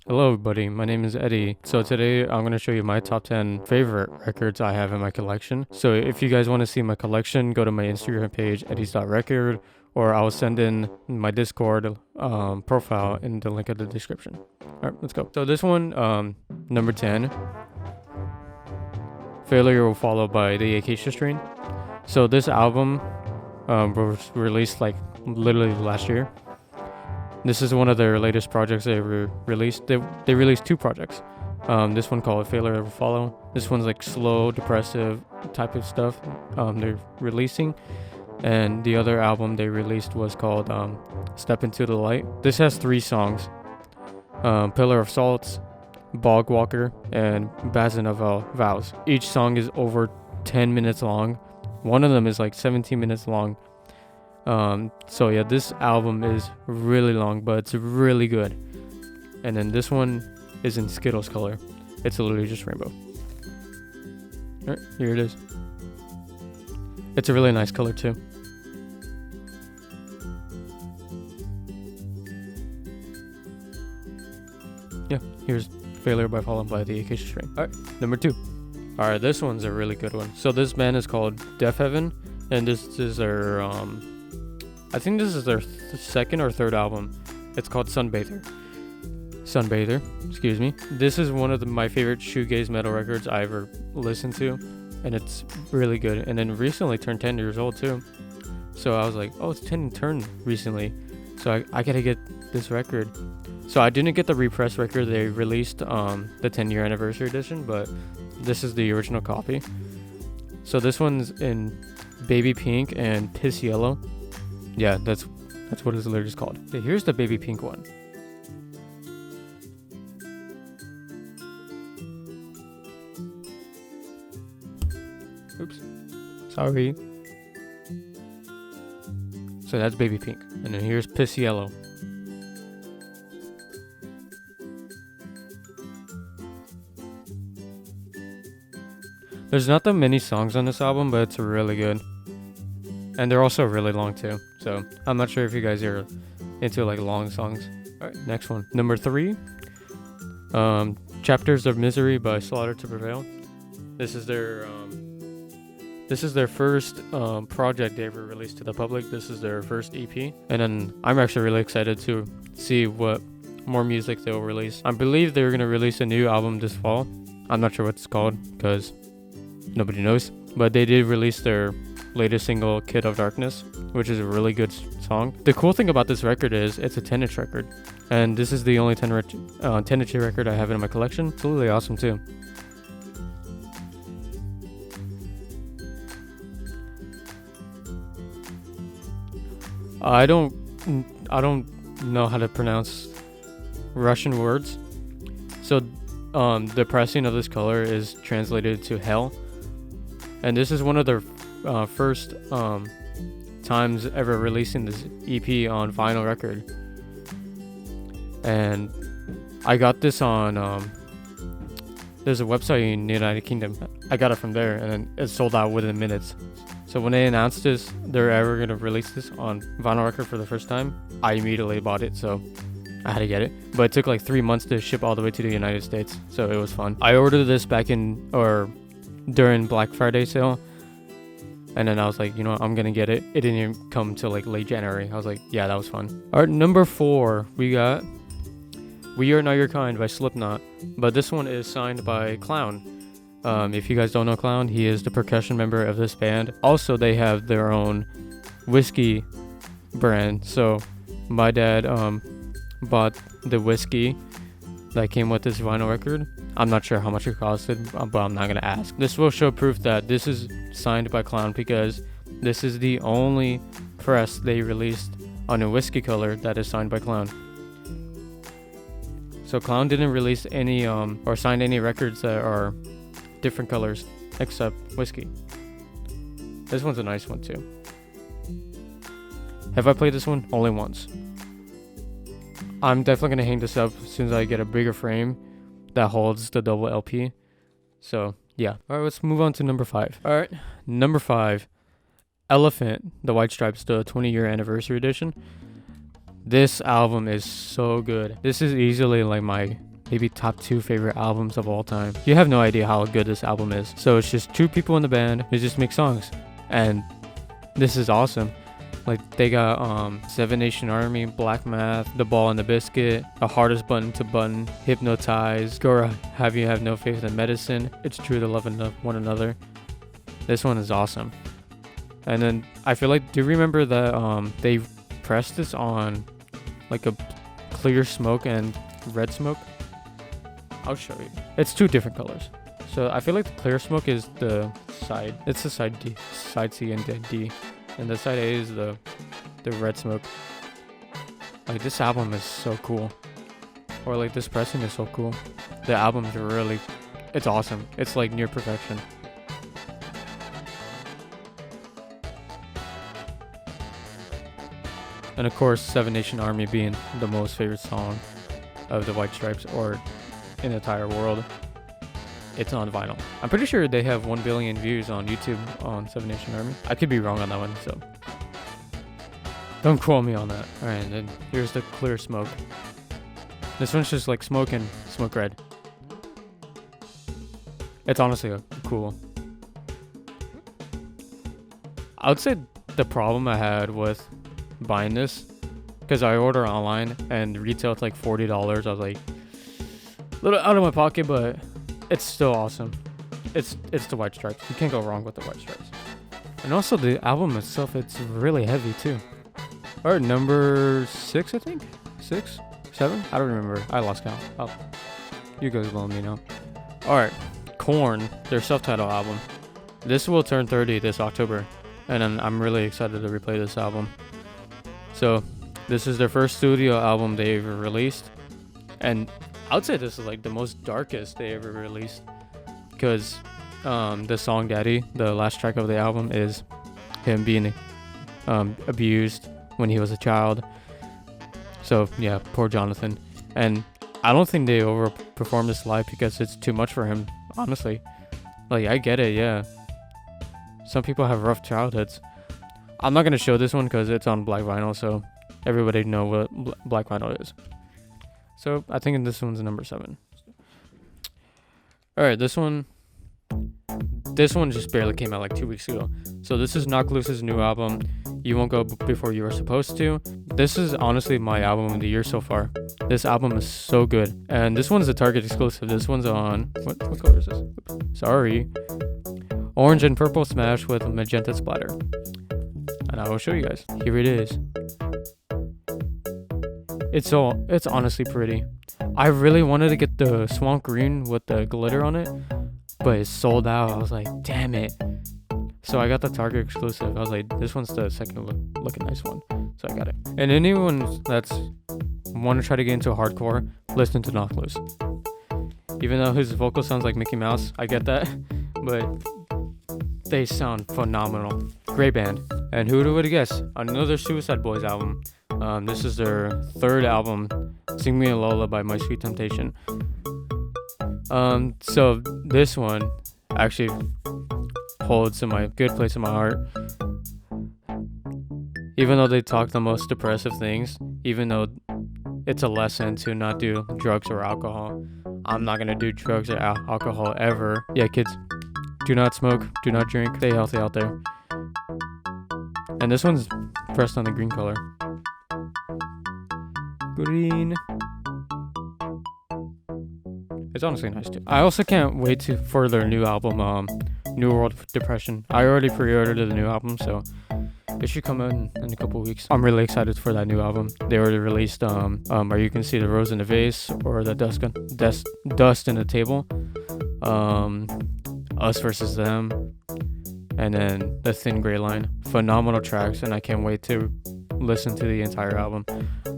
Hello everybody, my name is Eddie. So today I'm going to show you my top 10 favorite records I have in my collection. So if you guys want to see my collection, go to my Instagram page, eddies.record, or I'll send in my Discord profile in the link of the description. Alright, let's go. So this one, number 10, Failure Will Follow by the Acacia Strain. So this album was released like literally last year. This is one of their latest projects they released. They released two projects. This one called Failure Will Follow. This one's like slow, depressive type of stuff they're releasing. And the other album they released was called Step Into the Light. This has 3 songs. Pillar of Salts, Bog Walker, and Basin of Vows. Each song is over 10 minutes long. One of them is like 17 minutes long. So yeah, this album is really long, but it's really good. And then this one is in Skittles color. It's literally just rainbow. Alright, here it is. It's a really nice color too. Yeah, here's Failure by Fallen by the Acacia Strain. Alright, number 2. Alright, this one's a really good one. So this band is called Deafheaven, and this is their I think this is their second or third album. It's called Sunbather, excuse me. This is one of my favorite shoegaze metal records I ever listened to, and it's really good. And then recently turned 10 years old too. So I was like, oh, it's 10 turned recently. So I gotta get this record. So I didn't get the repressed record they released, the 10-year anniversary edition, but this is the original copy. So this one's in baby pink and piss yellow. Yeah, that's what his lyric is called. Okay, here's the baby pink one. Oops. Sorry. So that's baby pink. And then here's piss yellow. There's not that many songs on this album, but it's really good. And they're also really long too. So I'm not sure if you guys are into like long songs. Alright, next one. Number 3. Chapters of Misery by Slaughter to Prevail. This is their first project they ever released to the public. This is their first EP. And then I'm actually really excited to see what more music they'll release. I believe they're gonna release a new album this fall. I'm not sure what it's called because nobody knows. But they did release their latest single, Kid of Darkness, which is a really good song. The cool thing about this record is it's a 10-inch record, and this is the only 10-inch record I have in my collection. It's really awesome too. I don't know how to pronounce Russian words, so the pressing of this color is translated to hell, and this is one of their first times ever releasing this EP on vinyl record. And I got this on there's a website in the United Kingdom. I got it from there, and then it sold out within minutes. So when they announced this, they're ever going to release this on vinyl record for the first time, I immediately bought it, so I had to get it. But it took like 3 months to ship all the way to the United States, so it was fun. I ordered this during Black Friday sale, and then I was like, you know what, I'm gonna get it. It didn't even come till like late January. I was like, yeah, that was fun. Alright, number 4, we got We Are Not Your Kind by Slipknot, but this one is signed by Clown. If you guys don't know Clown, he is the percussion member of this band. Also, they have their own whiskey brand. So my dad bought the whiskey that came with this vinyl record. I'm not sure how much it costed, but I'm not gonna ask. This will show proof that this is signed by Clown because this is the only press they released on a whiskey color that is signed by Clown. So Clown didn't release any or sign any records that are different colors except whiskey. This one's a nice one too. Have I played this one? Only once. I'm definitely gonna hang this up as soon as I get a bigger frame that holds the double LP. So yeah. Alright, let's move on to number 5. Alright, number 5. Elephant, the White Stripes, the 20-year anniversary edition. This album is so good. This is easily like my maybe top 2 favorite albums of all time. You have no idea how good this album is. So it's just 2 people in the band who just make songs, and this is awesome. Like, they got Seven Nation Army, Black Math, The Ball and the Biscuit, The Hardest Button to Button, Hypnotize, Gora, Have You Have No Faith in Medicine, It's True to Love One Another. This one is awesome. And then I feel like, do you remember that they pressed this on like a clear smoke and red smoke? I'll show you. It's 2 different colors. So I feel like the clear smoke is the side. It's the side D, side C and then D. And the side A is the red smoke. Like, this album is so cool. Or like, this pressing is so cool. The album's really, it's awesome. It's like near perfection. And of course, Seven Nation Army being the most favorite song of the White Stripes, or in the entire world. It's on vinyl. I'm pretty sure they have 1 billion views on YouTube on Seven Nation Army. I could be wrong on that one, so don't quote me on that. Alright, and then here's the clear smoke. This one's just like smoke and smoke red. It's honestly cool. I would say the problem I had with buying this, because I order online and retail it's like $40. I was like, a little out of my pocket, but it's still awesome. It's the White Stripes. You can't go wrong with the White Stripes. And also the album itself, it's really heavy too. Alright, number 6, I think? 6? 7? I don't remember. I lost count. Oh, you guys will let me know. Alright, Korn, their self-titled album. This will turn 30 this October, and I'm really excited to replay this album. So, this is their first studio album they ever released, and I would say this is like the most darkest they ever released, because the song Daddy, the last track of the album, is him being abused when he was a child. So yeah, poor Jonathan. And I don't think they overperform this live because it's too much for him, honestly. Like, I get it, yeah. Some people have rough childhoods. I'm not going to show this one because it's on black vinyl, so everybody know what black vinyl is. So I think this one's number 7. Alright, this one just barely came out like 2 weeks ago. So this is Knocked Loose's new album, You Won't Go Before You Were Supposed To. This is honestly my album of the year so far. This album is so good. And this one's a Target exclusive. This one's on, what color is this? Sorry. Orange and purple smash with magenta splatter. And I will show you guys. Here it is. It's honestly pretty. I really wanted to get the swamp green with the glitter on it, but it's sold out. I was like, damn it. So I got the Target exclusive. I was like, this one's the second looking nice one. So I got it. And anyone that's want to try to get into hardcore, listen to Knocked Loose. Even though his vocal sounds like Mickey Mouse, I get that, but they sound phenomenal. Great band. And who would have guessed? Another Suicide Boys album. This is their 3rd album, Sing Me a Lullaby, My Sweet Temptation. So this one actually holds in my good place in my heart. Even though they talk the most depressive things, even though it's a lesson to not do drugs or alcohol. I'm not gonna do drugs or alcohol ever. Yeah, kids, do not smoke, do not drink, stay healthy out there. And this one's pressed on the green color. Green. It's honestly nice too. I also can't wait for their new album, New World Depression. I already pre-ordered the new album, so it should come in a couple weeks. I'm really excited for that new album. They already released or You Can See the Rose in the Vase, or the Dust in the Table, Us Versus Them, and then The Thin Gray Line. Phenomenal tracks, and I can't wait to listen to the entire album.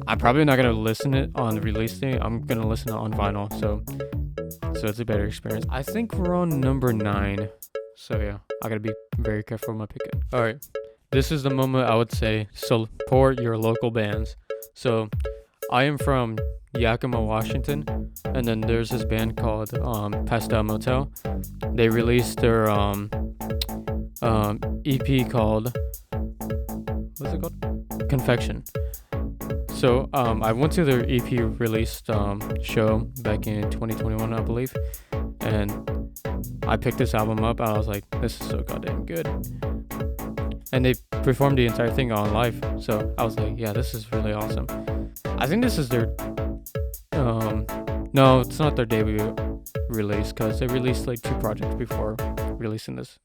I'm probably not gonna listen it on the release day. I'm gonna listen to it on vinyl, so it's a better experience. I think we're on number 9, so yeah, I gotta be very careful with my pick. All right, this is the moment I would say support your local bands. So I am from Yakima, Washington, and then there's this band called Pastel Motel. They released their EP called, what's it called? Confection. So I went to their EP released show back in 2021, I believe, and I picked this album up and I was like, this is so goddamn good. And they performed the entire thing on live, so I was like, yeah, this is really awesome. I think this is their no, it's not their debut release, because they released like 2 projects before releasing this,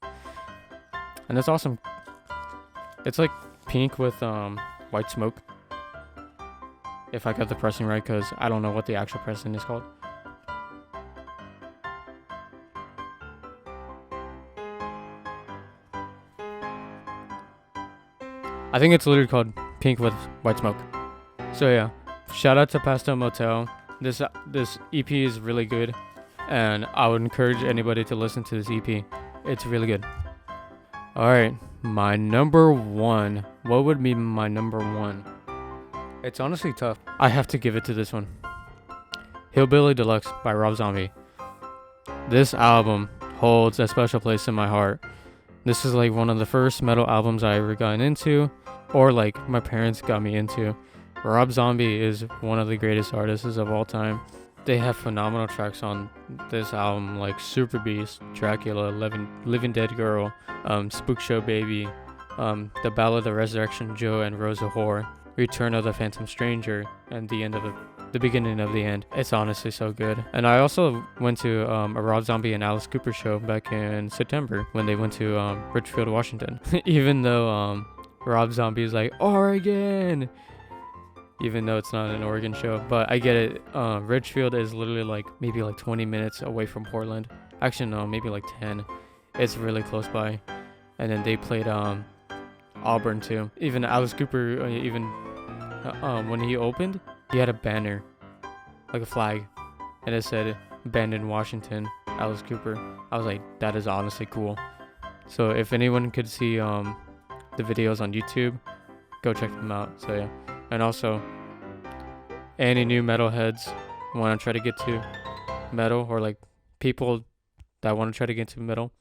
and it's awesome. It's like pink with white smoke, if I got the pressing right, because I don't know what the actual pressing is called. I think it's literally called Pink with White Smoke. So yeah, shout out to Pastel Motel. This EP is really good, and I would encourage anybody to listen to this EP. It's really good. All right, my number 1. What would be my number 1? It's honestly tough. I have to give it to this one. Hillbilly Deluxe by Rob Zombie. This album holds a special place in my heart. This is like one of the first metal albums I ever got into, or like my parents got me into. Rob Zombie is one of the greatest artists of all time. They have phenomenal tracks on this album, like Super Beast, Dracula, Living Dead Girl, Spook Show Baby, The Ballad of the Resurrection Joe and Rosa Whore, Return of the Phantom Stranger, and the beginning of the end. It's honestly so good. And I also went to a Rob Zombie and Alice Cooper show back in September when they went to Richfield, Washington. Even though Rob Zombie is like, Oregon! Even though it's not an Oregon show, but I get it. Richfield is literally like maybe like 20 minutes away from Portland. Actually, no, maybe like 10. It's really close by. And then they played Auburn too. Even Alice Cooper, when he opened, he had a banner, like a flag, and it said "Abandoned Washington, Alice Cooper." I was like, that is honestly cool. So if anyone could see the videos on YouTube, go check them out. So yeah. And also, any new metalheads want to try to get to metal, or like people that want to try to get to metal,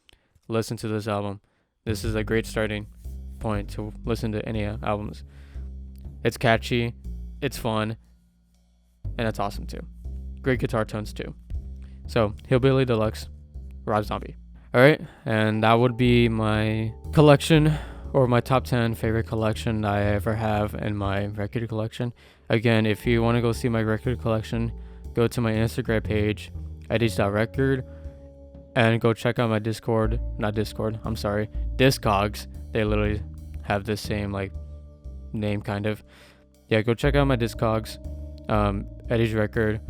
listen to this album. This is a great starting point to listen to any albums. It's catchy, it's fun, and it's awesome too. Great guitar tones too. So, Hillbilly Deluxe, Rob Zombie. Alright, and that would be my collection, or my top 10 favorite collection I ever have in my record collection. Again, if you want to go see my record collection, go to my Instagram page, eddies.record, and go check out my Discogs. They literally have the same like name kind of. Yeah, go check out my Discogs, Eddie's Record.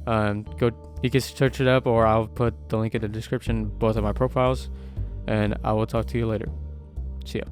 You can search it up, or I'll put the link in the description, both of my profiles, and I will talk to you later. See ya.